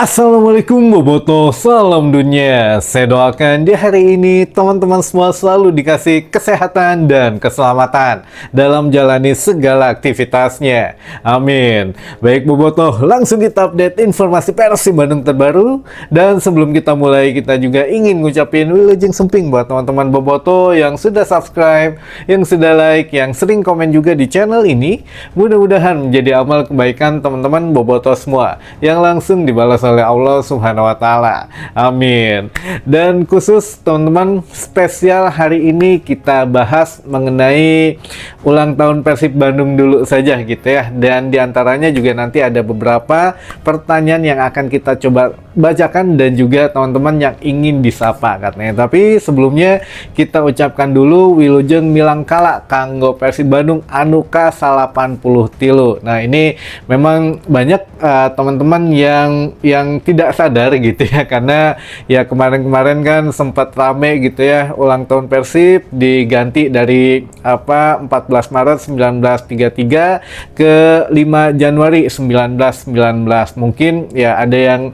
Assalamualaikum Boboto, salam dunia. Saya doakan di hari ini teman-teman semua selalu dikasih kesehatan dan keselamatan dalam jalani segala aktivitasnya. Amin. Baik Boboto, langsung kita update informasi Persib Bandung terbaru. Dan sebelum kita mulai, kita juga ingin ngucapin wilujeng semping buat teman-teman Boboto yang sudah subscribe, yang sudah like, yang sering komen juga di channel ini. Mudah-mudahan menjadi amal kebaikan teman-teman Boboto semua yang langsung dibalas oleh Allah Subhanahu wa Ta'ala. Amin. Dan khusus teman-teman, spesial hari ini kita bahas mengenai ulang tahun Persib Bandung dulu saja gitu ya. Dan diantaranya juga nanti ada beberapa pertanyaan yang akan kita coba bacakan dan juga teman-teman yang ingin disapa katanya. Tapi sebelumnya kita ucapkan dulu wilujeng milangkala kanggo Persib Bandung anuka 80 tilu. Nah ini memang banyak teman-teman yang tidak sadar gitu ya, karena ya kemarin-kemarin kan sempat rame gitu ya, ulang tahun Persib diganti dari 14 Maret 1933 ke 5 Januari 1919. Mungkin ya ada yang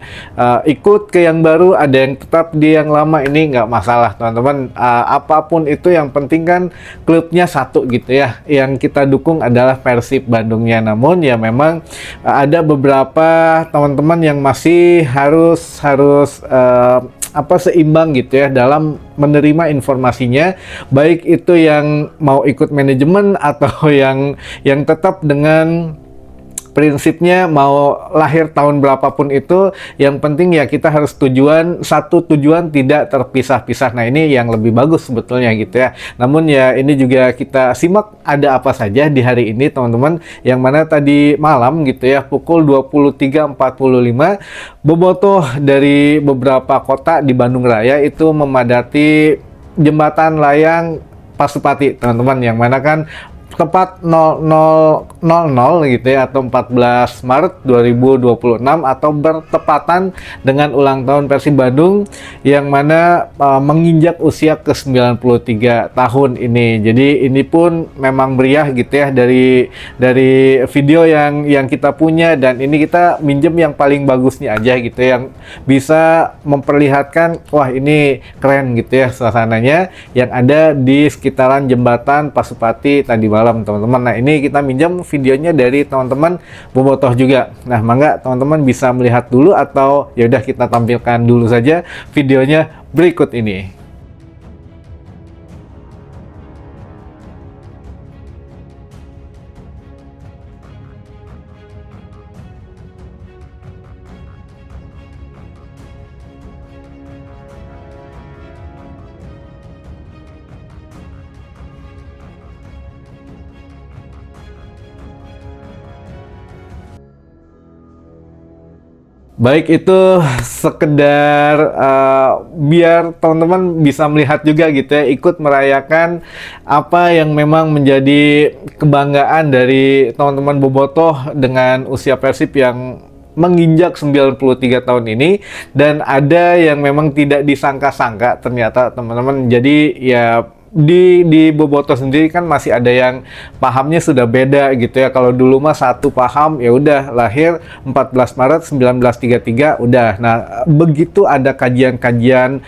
ikut ke yang baru, ada yang tetap di yang lama. Ini nggak masalah teman-teman, apapun itu yang penting kan klubnya satu gitu ya, yang kita dukung adalah Persib Bandungnya. Namun ya memang ada beberapa teman-teman yang masih harus seimbang gitu ya dalam menerima informasinya, baik itu yang mau ikut manajemen atau yang tetap dengan prinsipnya mau lahir tahun berapapun itu, yang penting ya kita harus satu tujuan tidak terpisah-pisah. Nah ini yang lebih bagus sebetulnya gitu ya. Namun ya ini juga kita simak ada apa saja di hari ini teman-teman, yang mana tadi malam gitu ya pukul 23.45 bobotoh dari beberapa kota di Bandung Raya itu memadati jembatan layang Pasupati teman-teman, yang mana kan tepat 00.00 gitu ya, atau 14 Maret 2026, atau bertepatan dengan ulang tahun Persib Bandung yang mana menginjak usia ke 93 tahun ini. Jadi ini pun memang meriah gitu ya dari video yang kita punya, dan ini kita minjem yang paling bagusnya aja gitu, yang bisa memperlihatkan wah ini keren gitu ya suasananya yang ada di sekitaran jembatan Pasupati tadi malam teman-teman. Nah ini kita minjam videonya dari teman-teman Bobotoh juga. Nah mangga teman-teman bisa melihat dulu, atau yaudah kita tampilkan dulu saja videonya berikut ini. Baik, itu sekedar biar teman-teman bisa melihat juga gitu ya, ikut merayakan apa yang memang menjadi kebanggaan dari teman-teman Bobotoh dengan usia Persib yang menginjak 93 tahun ini. Dan ada yang memang tidak disangka-sangka ternyata teman-teman. Jadi ya di Bobotoh sendiri kan masih ada yang pahamnya sudah beda gitu ya. Kalau dulu mah satu paham, ya udah lahir 14 Maret 1933 udah. Nah, begitu ada kajian-kajian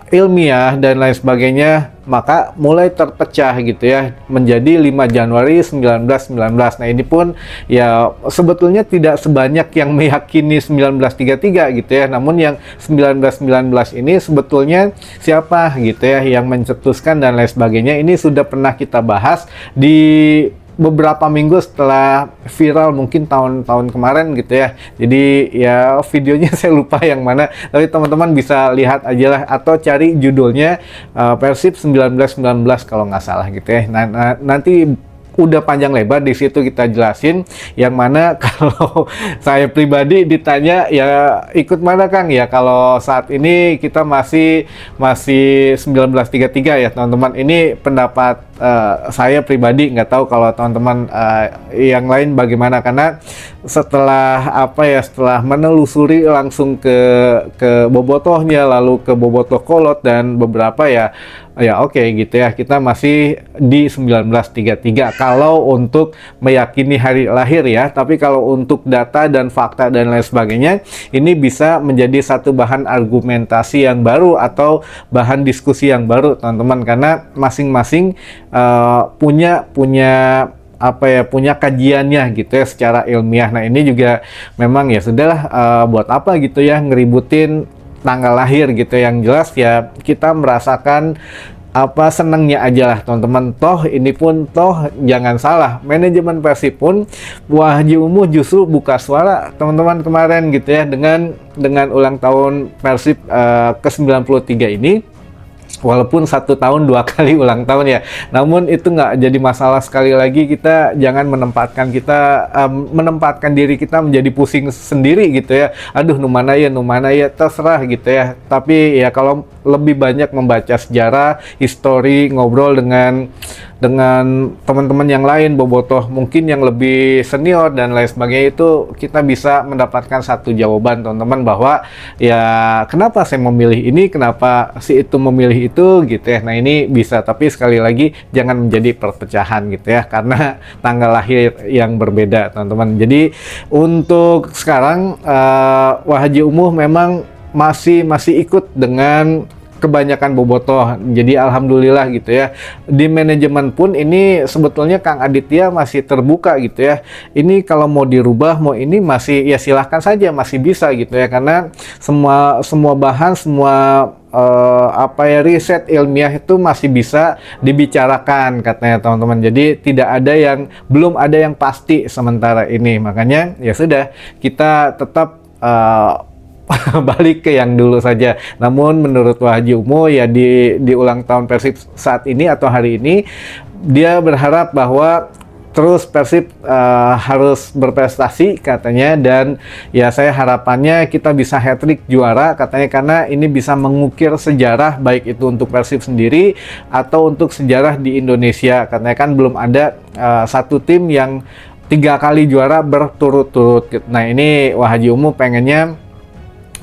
ilmiah dan lain sebagainya, maka mulai terpecah gitu ya menjadi 5 Januari 1919. Nah ini pun ya sebetulnya tidak sebanyak yang meyakini 1933 gitu ya, namun yang 1919 ini sebetulnya siapa gitu ya yang mencetuskan dan lain sebagainya, ini sudah pernah kita bahas di beberapa minggu setelah viral mungkin tahun-tahun kemarin gitu ya. Jadi ya videonya saya lupa yang mana, tapi teman-teman bisa lihat aja lah, atau cari judulnya Persib 1919 kalau nggak salah gitu ya. Nah, nanti udah panjang lebar di situ kita jelasin, yang mana kalau saya pribadi ditanya ya ikut mana Kang, ya kalau saat ini kita masih 1933 ya teman-teman. Ini pendapat saya pribadi nggak tahu kalau teman-teman yang lain bagaimana, karena setelah menelusuri langsung ke bobotohnya, lalu ke bobotoh kolot dan beberapa ya oke gitu ya, kita masih di 1933 kalau untuk meyakini hari lahir ya. Tapi kalau untuk data dan fakta dan lain sebagainya, ini bisa menjadi satu bahan argumentasi yang baru atau bahan diskusi yang baru teman-teman, karena masing-masing punya kajiannya gitu ya secara ilmiah. Nah ini juga memang ya sudahlah, buat apa gitu ya ngeributin tanggal lahir gitu. Yang jelas ya kita merasakan senangnya aja lah teman-teman. Toh ini pun jangan salah, manajemen Persib pun Haji Umuh justru buka suara teman-teman kemarin gitu ya dengan ulang tahun Persib ke-93 ini. Walaupun 1 tahun 2 kali ulang tahun ya, namun itu nggak jadi masalah. Sekali lagi kita jangan menempatkan diri kita menjadi pusing sendiri gitu ya. Aduh numana ya terserah gitu ya. Tapi ya kalau lebih banyak membaca sejarah, histori, ngobrol dengan teman-teman yang lain, bobotoh mungkin yang lebih senior dan lain sebagainya, itu kita bisa mendapatkan satu jawaban teman-teman bahwa ya kenapa saya memilih ini, kenapa si itu memilih itu gitu ya. Nah ini bisa, tapi sekali lagi jangan menjadi perpecahan gitu ya, karena tanggal lahir yang berbeda teman-teman. Jadi untuk sekarang Haji Umuh memang masih ikut dengan kebanyakan bobotoh. Jadi alhamdulillah gitu ya. Di manajemen pun ini sebetulnya Kang Aditya masih terbuka gitu ya. Ini kalau mau dirubah, mau ini masih ya silahkan saja, masih bisa gitu ya. Karena semua bahan, riset ilmiah itu masih bisa dibicarakan katanya teman-teman. Jadi belum ada yang pasti sementara ini. Makanya ya sudah, kita tetap balik ke yang dulu saja. Namun menurut Haji Umuh ya di ulang tahun Persib saat ini atau hari ini, dia berharap bahwa terus Persib harus berprestasi katanya, dan ya saya harapannya kita bisa hat-trick juara katanya, karena ini bisa mengukir sejarah baik itu untuk Persib sendiri atau untuk sejarah di Indonesia. Katanya kan belum ada satu tim yang 3 kali juara berturut-turut. Nah ini Haji Umuh pengennya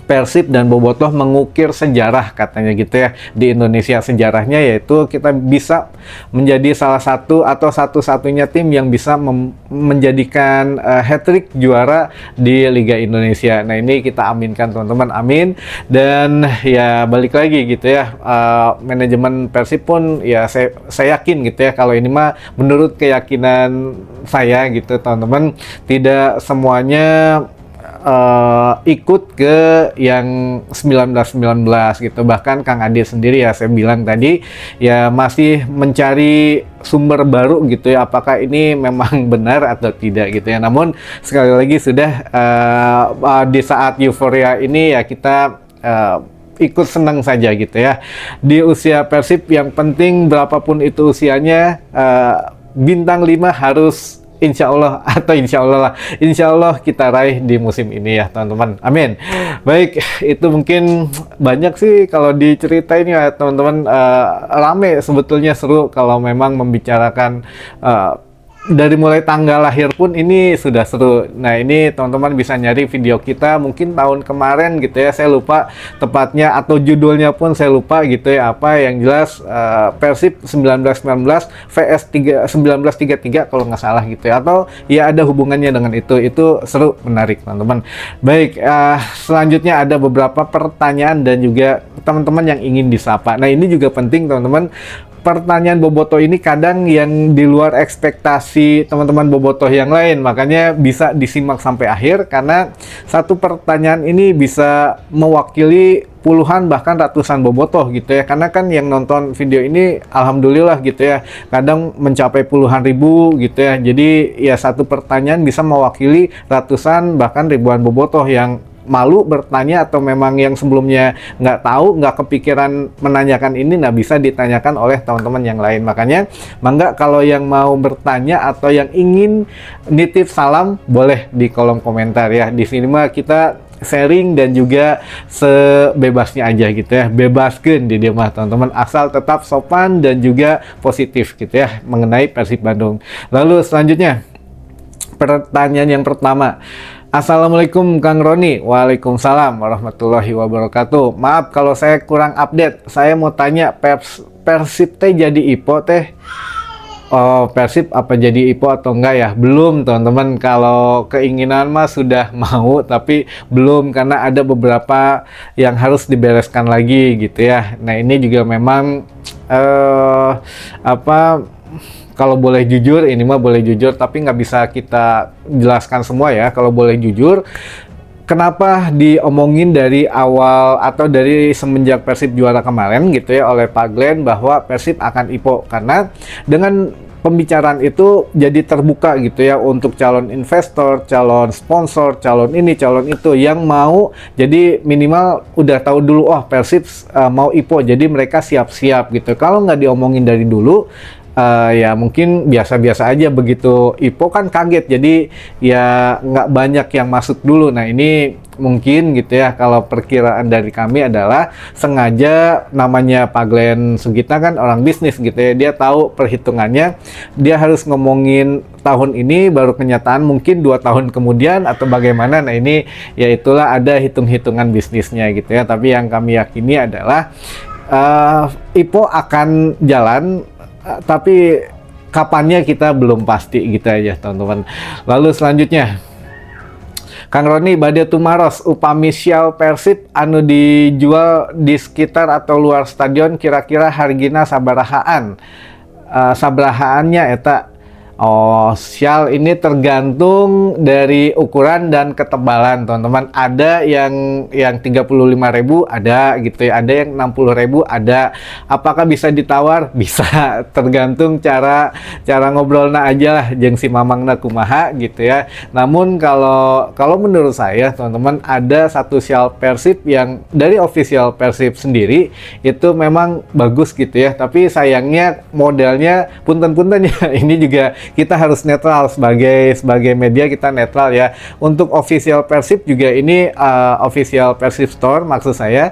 Persib dan bobotoh mengukir sejarah katanya gitu ya di Indonesia. Sejarahnya yaitu kita bisa menjadi salah satu atau satu-satunya tim yang bisa menjadikan hat-trick juara di Liga Indonesia. Nah ini kita aminkan teman-teman, amin. Dan ya balik lagi gitu ya, manajemen Persib pun ya saya yakin gitu ya, kalau ini mah menurut keyakinan saya gitu teman-teman, tidak semuanya ikut ke yang 1919 gitu. Bahkan Kang Adi sendiri ya, saya bilang tadi ya masih mencari sumber baru gitu ya, apakah ini memang benar atau tidak gitu ya. Namun sekali lagi sudah di saat euforia ini ya kita ikut senang saja gitu ya. Di usia Persib yang penting berapapun itu usianya, bintang 5 harus insya Allah kita raih di musim ini ya teman-teman, amin. Baik, itu mungkin banyak sih kalau diceritain ya teman-teman. Rame sebetulnya, seru kalau memang membicarakan dari mulai tanggal lahir pun ini sudah seru. Nah ini teman-teman bisa nyari video kita mungkin tahun kemarin gitu ya, saya lupa tepatnya atau judulnya pun saya lupa gitu ya apa. Yang jelas Persib 1919 vs 1933 kalau nggak salah gitu ya, atau ya ada hubungannya dengan itu seru, menarik teman-teman. Baik, selanjutnya ada beberapa pertanyaan dan juga teman-teman yang ingin disapa. Nah ini juga penting teman-teman. Pertanyaan bobotoh ini kadang yang di luar ekspektasi teman-teman bobotoh yang lain, makanya bisa disimak sampai akhir, karena satu pertanyaan ini bisa mewakili puluhan bahkan ratusan bobotoh gitu ya. Karena kan yang nonton video ini alhamdulillah gitu ya, kadang mencapai puluhan ribu gitu ya. Jadi ya satu pertanyaan bisa mewakili ratusan bahkan ribuan bobotoh yang malu bertanya, atau memang yang sebelumnya nggak tahu, nggak kepikiran menanyakan ini, nah bisa ditanyakan oleh teman-teman yang lain. Makanya mangga kalau yang mau bertanya atau yang ingin nitip salam boleh di kolom komentar ya. Di sini mah kita sharing dan juga sebebasnya aja gitu ya, bebaskeun di dia mah teman-teman, asal tetap sopan dan juga positif gitu ya mengenai Persib Bandung. Lalu selanjutnya pertanyaan yang pertama, Assalamualaikum Kang Roni. Waalaikumsalam warahmatullahi wabarakatuh. Maaf kalau saya kurang update. Saya mau tanya, Persib teh jadi IPO teh. Oh, Persib apa jadi IPO atau enggak ya? Belum teman-teman. Kalau keinginan mah sudah mau, tapi belum karena ada beberapa yang harus dibereskan lagi gitu ya. Nah ini juga memang kalau boleh jujur, ini mah boleh jujur, tapi nggak bisa kita jelaskan semua ya. Kalau boleh jujur, kenapa diomongin dari awal atau dari semenjak Persib juara kemarin gitu ya oleh Pak Glenn bahwa Persib akan IPO, karena dengan pembicaraan itu jadi terbuka gitu ya untuk calon investor, calon sponsor, calon ini, calon itu yang mau, jadi minimal udah tahu dulu, oh Persib mau IPO, jadi mereka siap-siap gitu. Kalau nggak diomongin dari dulu, ya mungkin biasa-biasa aja, begitu IPO kan kaget, jadi ya nggak banyak yang masuk dulu. Nah ini mungkin gitu ya, kalau perkiraan dari kami adalah sengaja, namanya Pak Glenn Sugita kan orang bisnis gitu ya, dia tahu perhitungannya, dia harus ngomongin tahun ini baru kenyataan mungkin 2 tahun kemudian atau bagaimana. Nah ini ya itulah, ada hitung-hitungan bisnisnya gitu ya, tapi yang kami yakini adalah IPO akan jalan, tapi kapannya kita belum pasti gitu aja teman-teman. Lalu selanjutnya, Kang Roni bade tumaros upami sial Persib anu dijual di sekitar atau luar stadion kira-kira hargina sabarahaan, sabarahaannya eta. Oh, sial ini tergantung dari ukuran dan ketebalan teman-teman. Ada yang 35.000 ada gitu ya, ada yang 60.000 ada. Apakah bisa ditawar? Bisa, tergantung cara ngobrolna aja lah jeung si mamangna kumaha gitu ya. Namun kalau menurut saya teman-teman, ada satu sial Persib yang dari official Persib sendiri itu memang bagus gitu ya, tapi sayangnya modelnya punten-punten ya. Ini juga kita harus netral, sebagai media kita netral ya. Untuk official Persib juga ini official Persib Store maksud saya,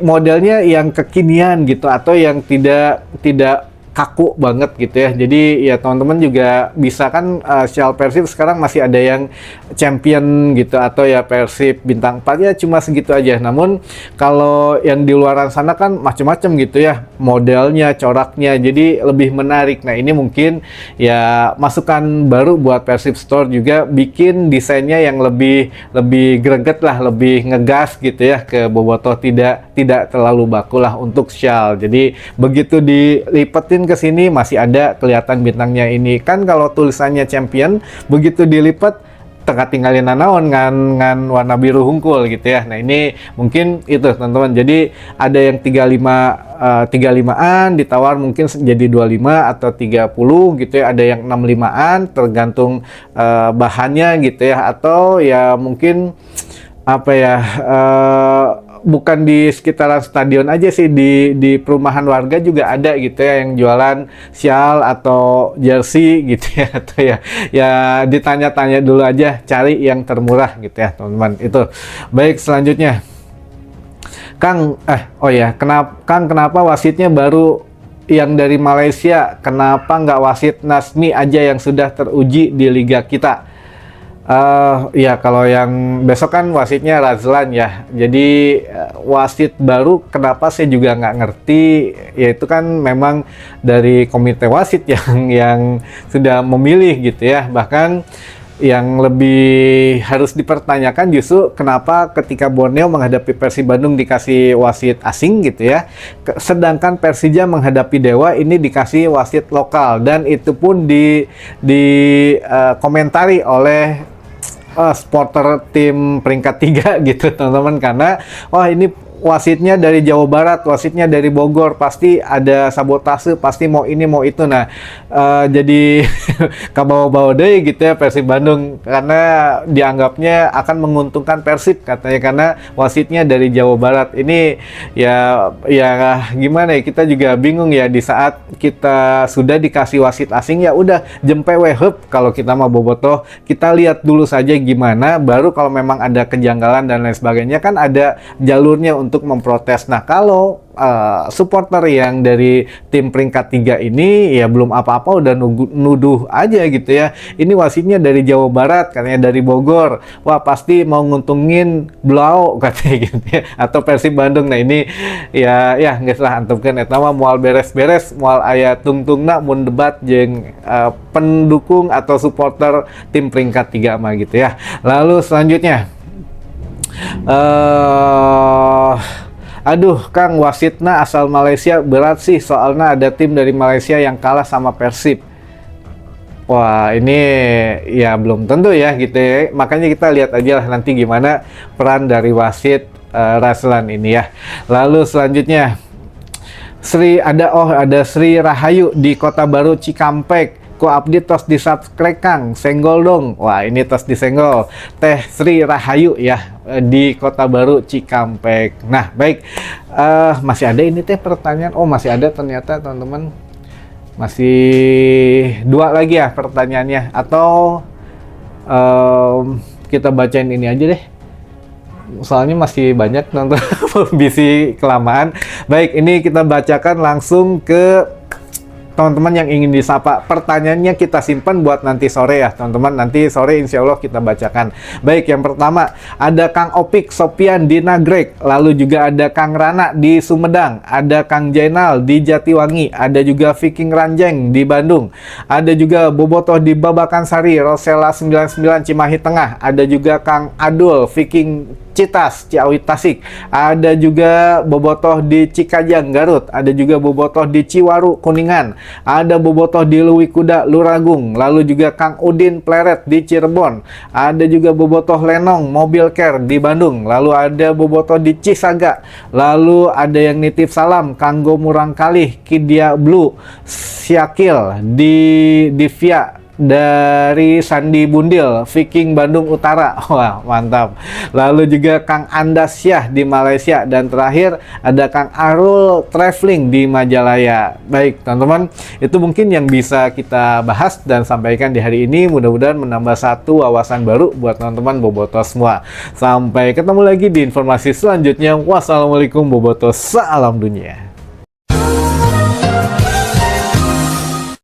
modelnya yang kekinian gitu, atau yang tidak kaku banget gitu ya. Jadi ya teman-teman juga bisa kan, Sial Persib sekarang masih ada yang champion gitu, atau ya Persib bintang 4 ya cuma segitu aja. Namun kalau yang di luaran sana kan macam-macam gitu ya, modelnya, coraknya, jadi lebih menarik. Nah ini mungkin ya masukan baru buat Persib Store juga, bikin desainnya yang lebih greget lah, lebih ngegas gitu ya ke bobotoh, tidak terlalu baku lah untuk Sial. Jadi begitu dilipetin ke sini masih ada kelihatan bintangnya. Ini kan kalau tulisannya champion, begitu dilipat tengah tinggalin nanaon ngan warna biru hungkul gitu ya. Nah ini mungkin itu teman-teman, jadi ada yang 35an ditawar mungkin jadi 25 atau 30 gitu ya, ada yang 65an tergantung bahannya gitu ya, atau ya mungkin apa ya, bukan di sekitaran stadion aja sih, di perumahan warga juga ada gitu ya yang jualan sial atau jersey gitu ya, atau ya ditanya-tanya dulu aja, cari yang termurah gitu ya teman-teman. Itu baik. Selanjutnya Kang, kenapa wasitnya baru yang dari Malaysia, kenapa nggak wasit Nasmi aja yang sudah teruji di liga kita? Ya kalau yang besok kan wasitnya Razlan ya, jadi wasit baru kenapa saya juga nggak ngerti, ya itu kan memang dari komite wasit yang sudah memilih gitu ya. Bahkan yang lebih harus dipertanyakan justru kenapa ketika Borneo menghadapi Persib Bandung dikasih wasit asing gitu ya, sedangkan Persija menghadapi Dewa ini dikasih wasit lokal, dan itu pun komentari oleh supporter tim peringkat 3 gitu teman-teman, karena wah ini wasitnya dari Jawa Barat, wasitnya dari Bogor, pasti ada sabotase, pasti mau ini mau itu. Nah, jadi kabawa-bawa deh gitu ya Persib Bandung, karena dianggapnya akan menguntungkan Persib katanya karena wasitnya dari Jawa Barat. Ini ya gimana ya, kita juga bingung ya, di saat kita sudah dikasih wasit asing ya udah jempe wehep. Kalau kita mau bobotoh, kita lihat dulu saja gimana, baru kalau memang ada kejanggalan dan lain sebagainya kan ada jalurnya untuk memprotes. Nah, kalau supporter yang dari tim peringkat 3 ini ya belum apa-apa udah nuduh aja gitu ya. Ini wasitnya dari Jawa Barat, katanya dari Bogor. Wah, pasti mau nguntungin Blau katanya gitu ya. Atau Persib Bandung. Nah, ini ya nggak salah antepkeun eta mah moal beres-beres, moal aya tungtungna mun debat jeung pendukung atau supporter tim peringkat 3 mah gitu ya. Lalu selanjutnya aduh Kang, wasitna asal Malaysia berat sih, soalnya ada tim dari Malaysia yang kalah sama Persib. Wah, ini ya belum tentu ya gitu ya. Makanya kita lihat aja lah nanti gimana peran dari wasit Raslan ini ya. Lalu selanjutnya ada Sri Rahayu di Kota Baru Cikampek. Ku abdi tos di subscribe Kang, senggol dong. Wah, ini tos disenggol. Teh Sri Rahayu ya, di Kota Baru Cikampek. Nah, baik. Masih ada ini teh pertanyaan. Oh, masih ada ternyata teman-teman. Masih 2 lagi ya pertanyaannya. Atau kita bacain ini aja deh. Soalnya masih banyak nonton bisi kelamaan. Baik, ini kita bacakan langsung ke teman-teman yang ingin disapa. Pertanyaannya kita simpan buat nanti sore ya teman-teman. Nanti sore insya Allah kita bacakan. Baik, yang pertama ada Kang Opik Sopian di Nagrek. Lalu juga ada Kang Rana di Sumedang. Ada Kang Jainal di Jatiwangi. Ada juga Viking Ranjeng di Bandung. Ada juga Bobotoh di Babakan Sari, Rosella 99 Cimahi Tengah. Ada juga Kang Adul Viking Citas, Ciawi Tasik. Ada juga bobotoh di Cikajang, Garut. Ada juga bobotoh di Ciwaru, Kuningan. Ada bobotoh di Lewi Kuda, Luragung. Lalu juga Kang Udin Pleret di Cirebon. Ada juga bobotoh Lenong, Mobil Care di Bandung. Lalu ada bobotoh di Cisaga. Lalu ada yang nitip salam, Kanggo Murangkalih, Kidia Blue, Syakil di Via dari Sandi Bundil, Viking Bandung Utara. Wah, mantap. Lalu juga Kang Andas Syah di Malaysia. Dan terakhir ada Kang Arul Traveling di Majalaya. Baik, teman-teman, itu mungkin yang bisa kita bahas dan sampaikan di hari ini. Mudah-mudahan menambah satu wawasan baru buat teman-teman bobotoh semua. Sampai ketemu lagi di informasi selanjutnya. Wassalamualaikum bobotoh, salam dunia.